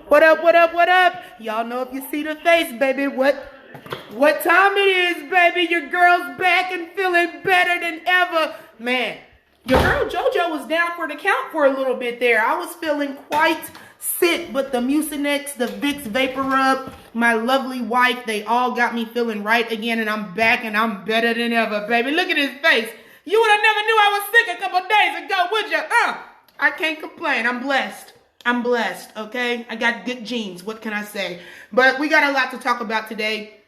What up, what up, what up? Y'all know if you see the face, baby, what time it is, baby. Your girl's back and feeling better than ever. Man, your girl JoJo was down for the count for a little bit there. I was feeling quite sick, but the Mucinex, the Vicks Vapor Rub, my lovely wife, they all got me feeling right again, and I'm back and I'm better than ever, baby. Look at his face. You would have never knew I was sick a couple days ago, would you? I can't complain. I'm blessed, okay? I got good genes. What can I say? But we got a lot to talk about today.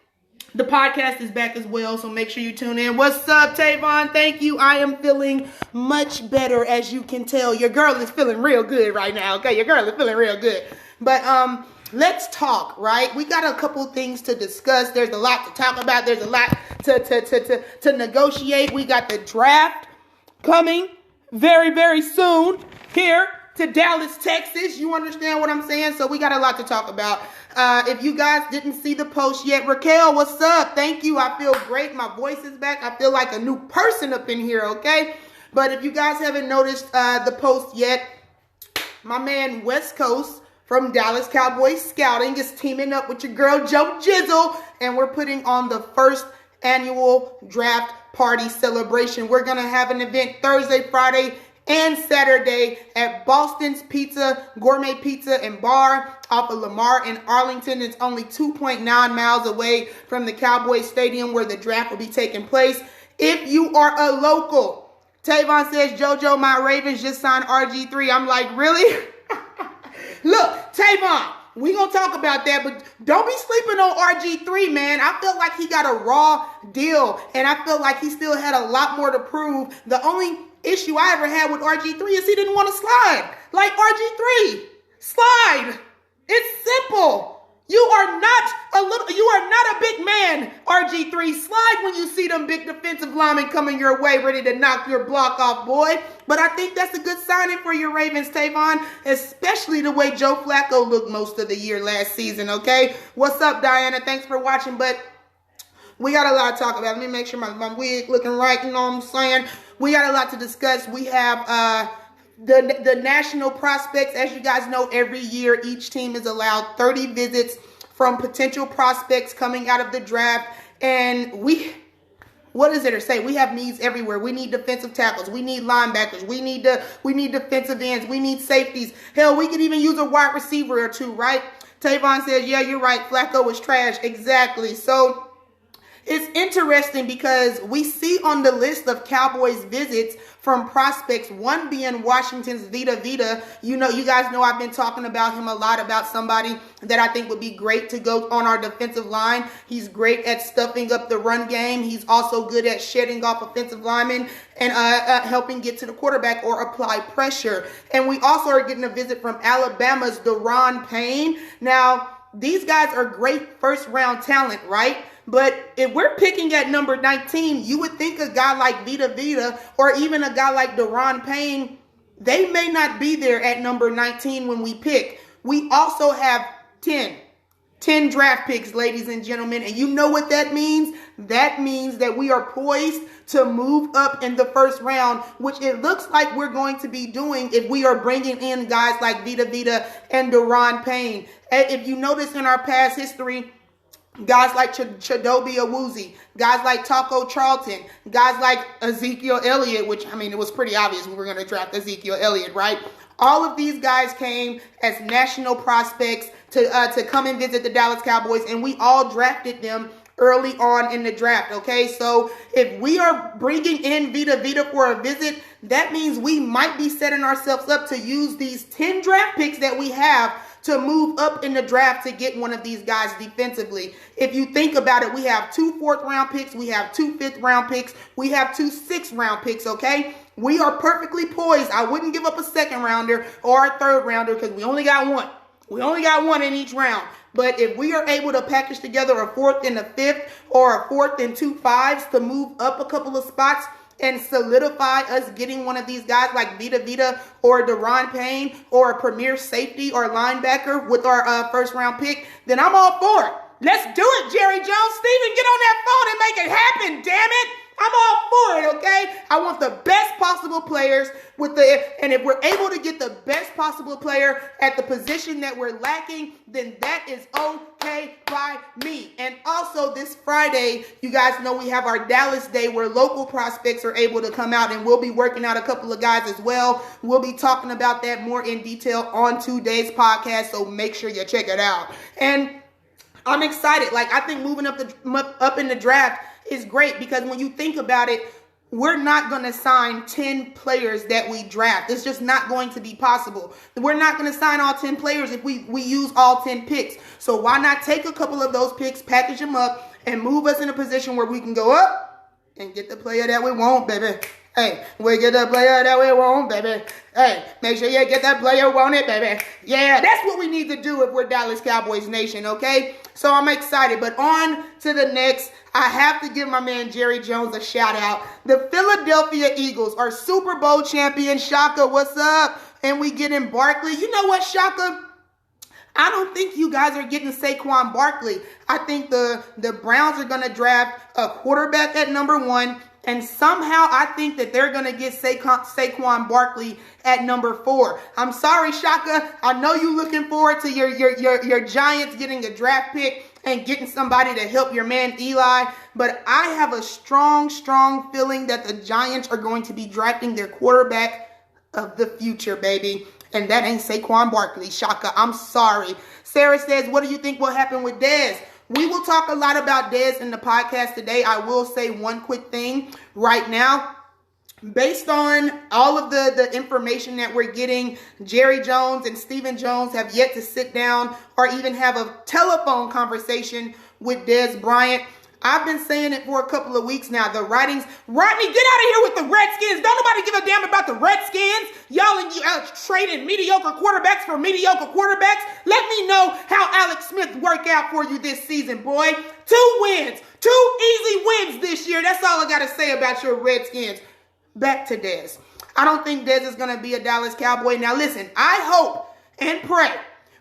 The podcast is back as well, so make sure you tune in. What's up, Tavon? Thank you. I am feeling much better, as you can tell. Your girl is feeling real good right now, okay? Your girl is feeling real good. But let's talk, right? We got a couple things to discuss. There's a lot to talk about. There's a lot to negotiate. We got the draft coming very, very soon here to Dallas, Texas. You understand what I'm saying? So we got a lot to talk about. If you guys didn't see the post yet, Raquel, what's up? Thank you. I feel great. My voice is back. I feel like a new person up in here, okay? But if you guys haven't noticed the post yet, my man West Coast from Dallas Cowboys Scouting is teaming up with your girl Joe Jizzle, and we're putting on the first annual draft party celebration. We're going to have an event Thursday, Friday, and Saturday at Boston's Pizza, Gourmet Pizza and Bar off of Lamar in Arlington. It's only 2.9 miles away from the Cowboys Stadium where the draft will be taking place. If you are a local, Tavon says, JoJo, my Ravens just signed RG3. I'm like, really? Look, Tavon, we gonna talk about that, but don't be sleeping on RG3, man. I felt like he got a raw deal, and I felt like he still had a lot more to prove. The only issue I ever had with RG3 is he didn't want to slide. Like, RG3, slide. It's simple. You are not a big man, RG3. Slide when you see them big defensive linemen coming your way, ready to knock your block off, boy. But I think that's a good signing for your Ravens, Tavon, especially the way Joe Flacco looked most of the year last season, okay? What's up, Diana? Thanks for watching, but we got a lot to talk about. Let me make sure my wig looking right, you know what I'm saying? We got a lot to discuss. We have the national prospects. As you guys know, every year each team is allowed 30 visits from potential prospects coming out of the draft. And what does it say? We have needs everywhere. We need defensive tackles. We need linebackers. We need defensive ends. We need safeties. Hell, we could even use a wide receiver or two, right? Tavon says, yeah, you're right. Flacco was trash. Exactly. So it's interesting because we see on the list of Cowboys visits from prospects, one being Washington's Vita Vita. You guys know I've been talking about him a lot, about somebody that I think would be great to go on our defensive line. He's great at stuffing up the run game. He's also good at shedding off offensive linemen and helping get to the quarterback or apply pressure. And we also are getting a visit from Alabama's Daron Payne. Now, these guys are great first-round talent, right? But if we're picking at number 19, you would think a guy like Vita Vita or even a guy like Daron Payne, they may not be there at number 19 when we pick. We also have 10 draft picks, ladies and gentlemen. And you know what that means? That means that we are poised to move up in the first round, which it looks like we're going to be doing if we are bringing in guys like Vita Vita and Daron Payne. If you notice in our past history, guys like Chidobe Awuzie, guys like Taco Charlton, guys like Ezekiel Elliott, which, I mean, it was pretty obvious we were going to draft Ezekiel Elliott, right? All of these guys came as national prospects to come and visit the Dallas Cowboys, and we all drafted them early on in the draft, okay? So if we are bringing in Vita Vita for a visit, that means we might be setting ourselves up to use these 10 draft picks that we have to move up in the draft to get one of these guys defensively. If you think about it, we have 2 4th-round picks, we have 2 5th-round picks, we have 2 6th-round picks, okay? We are perfectly poised. I wouldn't give up a 2nd-rounder or a 3rd-rounder because we only got one. We only got one in each round. But if we are able to package together a 4th and a 5th or a 4th and 2 5s to move up a couple of spots and solidify us getting one of these guys like Vita Vita or Daron Payne or a premier safety or linebacker with our 1st-round pick, then I'm all for it. Let's do it, Jerry Jones. Steven, get on that phone and make it happen, damn it. I'm all for it, okay? I want the best possible players and if we're able to get the best possible player at the position that we're lacking, then that is okay by me. And also this Friday, you guys know we have our Dallas Day where local prospects are able to come out, and we'll be working out a couple of guys as well. We'll be talking about that more in detail on today's podcast, so make sure you check it out. And I'm excited. Like, I think moving up in the draft is great because when you think about it, we're not going to sign 10 players that we draft. It's just not going to be possible. We're not going to sign all 10 players if we use all 10 picks. So why not take a couple of those picks, package them up, and move us in a position where we can go up and get the player that we want, baby. Hey, we get the player that we want, baby. Hey, make sure you get that player wanted, baby. Yeah, that's what we need to do if we're Dallas Cowboys Nation, okay? So I'm excited. But on to the next. I have to give my man Jerry Jones a shout out. The Philadelphia Eagles are Super Bowl champions. Shaka, what's up? And we get in Barkley. You know what, Shaka? I don't think you guys are getting Saquon Barkley. I think the Browns are going to draft a quarterback at number 1. And somehow I think that they're going to get Saquon Barkley at number 4. I'm sorry, Shaka. I know you're looking forward to your Giants getting a draft pick and getting somebody to help your man Eli. But I have a strong feeling that the Giants are going to be drafting their quarterback of the future, baby. And that ain't Saquon Barkley, Shaka. I'm sorry. Sarah says, what do you think will happen with Dez? We will talk a lot about Dez in the podcast today. I will say one quick thing right now. Based on all of the information that we're getting, Jerry Jones and Stephen Jones have yet to sit down or even have a telephone conversation with Dez Bryant. I've been saying it for a couple of weeks now. The writings, Rodney, get out of here with the Redskins. Don't nobody give a damn about the Redskins. Y'all trading mediocre quarterbacks for mediocre quarterbacks. Let me know how Alex Smith worked out for you this season, boy. 2 wins. 2 easy wins this year. That's all I got to say about your Redskins. Back to Dez. I don't think Dez is going to be a Dallas Cowboy. Now, listen, I hope and pray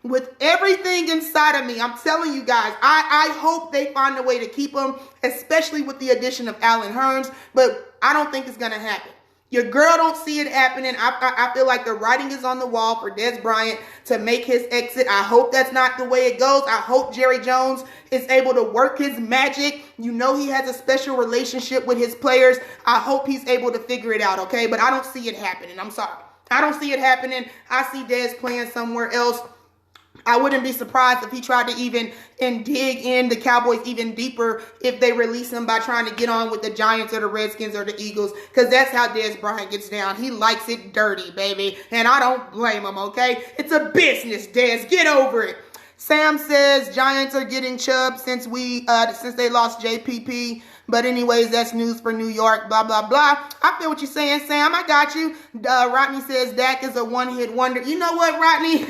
with everything inside of me, I'm telling you guys, I hope they find a way to keep him, especially with the addition of Allen Hurns, but I don't think it's going to happen. Your girl don't see it happening. I feel like the writing is on the wall for Dez Bryant to make his exit. I hope that's not the way it goes. I hope Jerry Jones is able to work his magic. You know he has a special relationship with his players. I hope he's able to figure it out, okay? But I don't see it happening. I'm sorry. I don't see it happening. I see Dez playing somewhere else. I wouldn't be surprised if he tried to dig in the Cowboys even deeper if they release him by trying to get on with the Giants or the Redskins or the Eagles, because that's how Dez Bryant gets down. He likes it dirty, baby, and I don't blame him, okay? It's a business, Dez. Get over it. Sam says Giants are getting Chubb since they lost JPP. But anyways, that's news for New York, blah, blah, blah. I feel what you're saying, Sam. I got you. Rodney says Dak is a one-hit wonder. You know what, Rodney?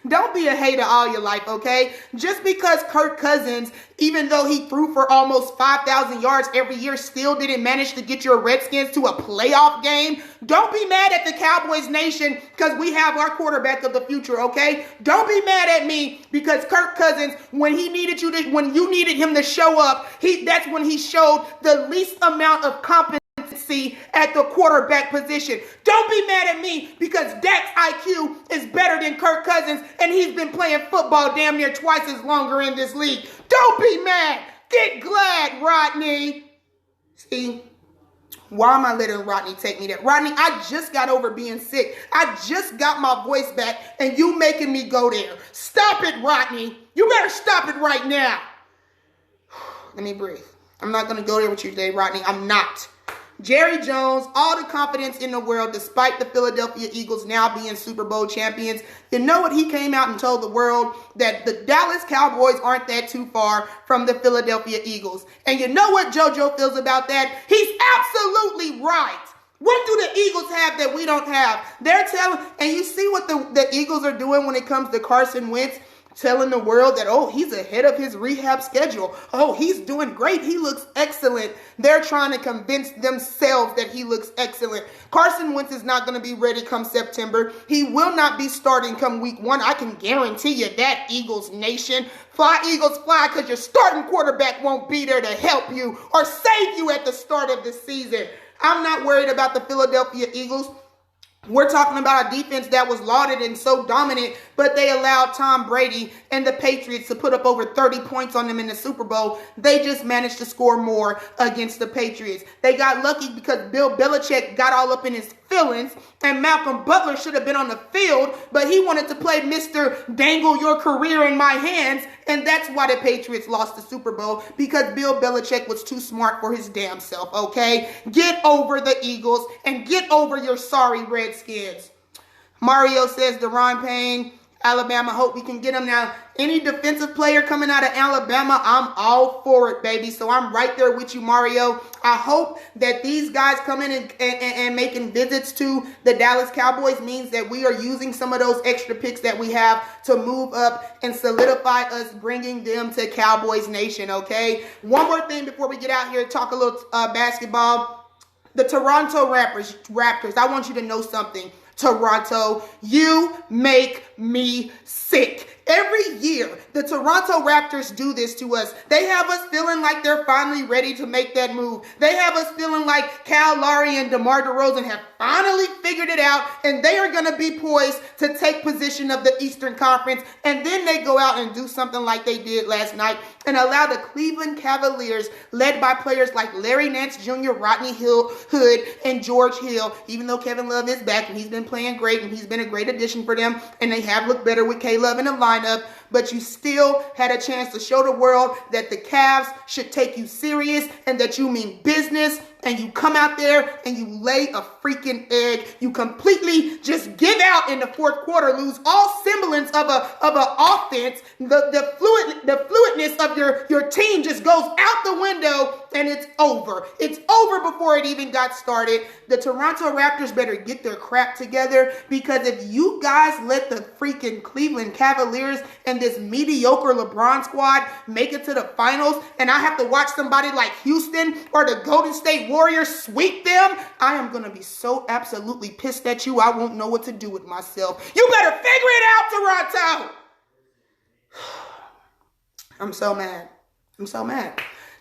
Don't be a hater all your life, okay? Just because Kirk Cousins, even though he threw for almost 5,000 yards every year, still didn't manage to get your Redskins to a playoff game, don't be mad at the Cowboys Nation because we have our quarterback of the future, okay? Don't be mad at me because Kirk Cousins, when you needed him to show up, that's when he showed the least amount of competency at the quarterback position. Don't be mad at me because Dak's IQ is better than Kirk Cousins and he's been playing football damn near twice as longer in this league. Don't be mad. Get glad, Rodney. See, why am I letting Rodney take me there? Rodney, I just got over being sick. I just got my voice back and you making me go there. Stop it, Rodney. You better stop it right now. Let me breathe. I'm not going to go there with you today, Rodney. I'm not. Jerry Jones, all the confidence in the world, despite the Philadelphia Eagles now being Super Bowl champions. You know what? He came out and told the world that the Dallas Cowboys aren't that too far from the Philadelphia Eagles. And you know what JoJo feels about that? He's absolutely right. What do the Eagles have that we don't have? They're telling, and you see what the Eagles are doing when it comes to Carson Wentz. telling the world that, oh, he's ahead of his rehab schedule. Oh, he's doing great. He looks excellent. They're trying to convince themselves that he looks excellent. Carson Wentz is not going to be ready come September. He will not be starting come week 1. I can guarantee you that, Eagles Nation. Fly, Eagles, fly, because your starting quarterback won't be there to help you or save you at the start of the season. I'm not worried about the Philadelphia Eagles. We're talking about a defense that was lauded and so dominant, but they allowed Tom Brady and the Patriots to put up over 30 points on them in the Super Bowl. They just managed to score more against the Patriots. They got lucky because Bill Belichick got all up in his feelings, and Malcolm Butler should have been on the field, but he wanted to play Mr. Dangle your career in my hands, and that's why the Patriots lost the Super Bowl, because Bill Belichick was too smart for his damn self, okay? Get over the Eagles and get over your sorry Redskins. Mario says, Deron Payne, Alabama, hope we can get him. Now, any defensive player coming out of Alabama, I'm all for it, baby. So I'm right there with you, Mario. I hope that these guys coming and making visits to the Dallas Cowboys means that we are using some of those extra picks that we have to move up and solidify us, bringing them to Cowboys Nation, okay? One more thing before we get out here, talk a little basketball. The Toronto Raptors, I want you to know something. Toronto, you make me sick. Every year, the Toronto Raptors do this to us. They have us feeling like they're finally ready to make that move. They have us feeling like Kyle Lowry and DeMar DeRozan have finally figured it out, and they are going to be poised to take position of the Eastern Conference. And then they go out and do something like they did last night and allow the Cleveland Cavaliers, led by players like Larry Nance Jr., Rodney Hood, and George Hill, even though Kevin Love is back and he's been playing great and he's been a great addition for them, and they have looked better with K-Love in the lineup, but you still had a chance to show the world that the Cavs should take you serious and that you mean business, and you come out there and you lay a freaking egg. You completely just give out in the fourth quarter, lose all semblance of a offense. The fluidness of your team just goes out the window, and it's over. It's over before it even got started. The Toronto Raptors better get their crap together, because if you guys let the freaking Cleveland Cavaliers and this mediocre LeBron squad make it to the finals, and I have to watch somebody like Houston or the Golden State Warriors sweep them, I am going to be so absolutely pissed at you, I won't know what to do with myself. You better figure it out, Toronto! I'm so mad.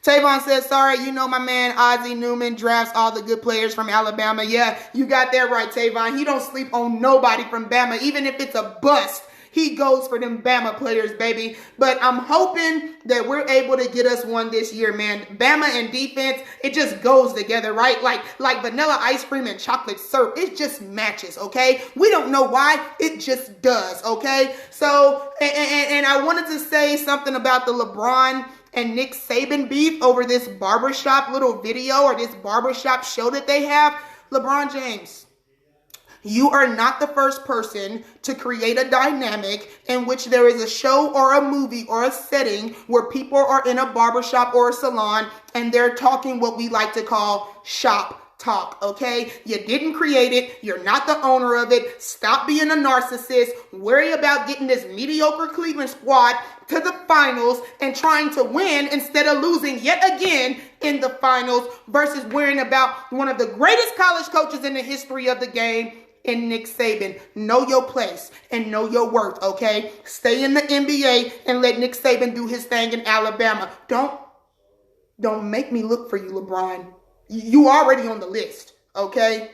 Tavon says, sorry, you know my man Ozzie Newman drafts all the good players from Alabama. Yeah, you got that right, Tavon. He don't sleep on nobody from Bama, even if it's a bust. He goes for them Bama players, baby. But I'm hoping that we're able to get us one this year, man. Bama and defense, it just goes together, right? Like vanilla ice cream and chocolate syrup. It just matches, okay? We don't know why. It just does, okay? So, and I wanted to say something about the LeBron and Nick Saban beef over this barbershop little video or this barbershop show that they have. LeBron James, you are not the first person to create a dynamic in which there is a show or a movie or a setting where people are in a barbershop or a salon and they're talking what we like to call shop talk, okay? You didn't create it. You're not the owner of it. Stop being a narcissist. Worry about getting this mediocre Cleveland squad to the finals and trying to win instead of losing yet again in the finals, versus worrying about one of the greatest college coaches in the history of the game, in Nick Saban. Know your place and know your worth, okay? Stay in the NBA and let Nick Saban do his thing in Alabama. Don't make me look for you, LeBron. You already on the list, okay?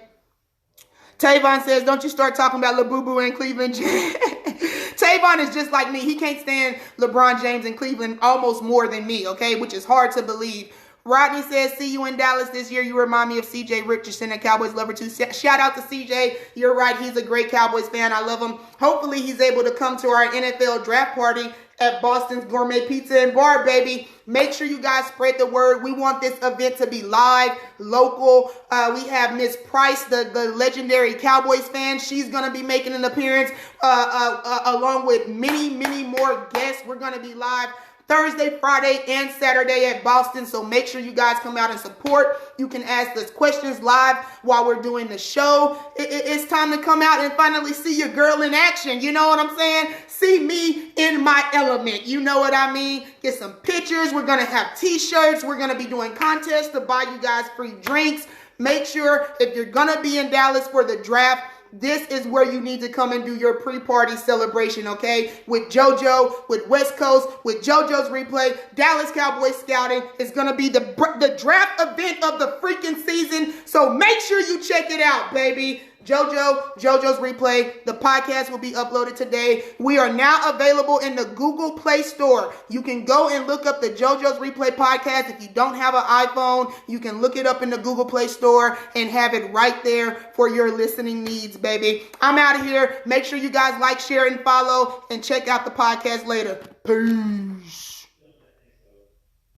Tavon says, don't you start talking about LaBoo and Cleveland. Tavon is just like me. He can't stand LeBron James in Cleveland almost more than me, okay? Which is hard to believe. Rodney says, see you in Dallas this year. You remind me of CJ Richardson, a Cowboys lover too. Shout out to CJ. You're right. He's a great Cowboys fan. I love him. Hopefully he's able to come to our NFL draft party at Boston's Gourmet Pizza and Bar, baby. Make sure you guys spread the word. We want this event to be live, local. We have Miss Price, the legendary Cowboys fan. She's going to be making an appearance along with many, many more guests. We're going to be live Thursday, Friday, and Saturday at Boston. So make sure you guys come out and support. You can ask us questions live while we're doing the show. It's time to come out and finally see your girl in action. You know what I'm saying? See me in my element. You know what I mean? Get some pictures. We're going to have t-shirts. We're going to be doing contests to buy you guys free drinks. Make sure if you're going to be in Dallas for the draft, this is where you need to come and do your pre-party celebration, okay? With JoJo, with West Coast, with JoJo's Replay, Dallas Cowboys Scouting. It's going to be the draft event of the freaking season. So make sure you check it out, baby. JoJo's Replay. The podcast will be uploaded today. We are now available in the Google Play Store. You can go and look up the JoJo's Replay podcast. If you don't have an iPhone, you can look it up in the Google Play Store and have it right there for your listening needs, baby. I'm out of here. Make sure you guys like, share, and follow, and check out the podcast later. Peace.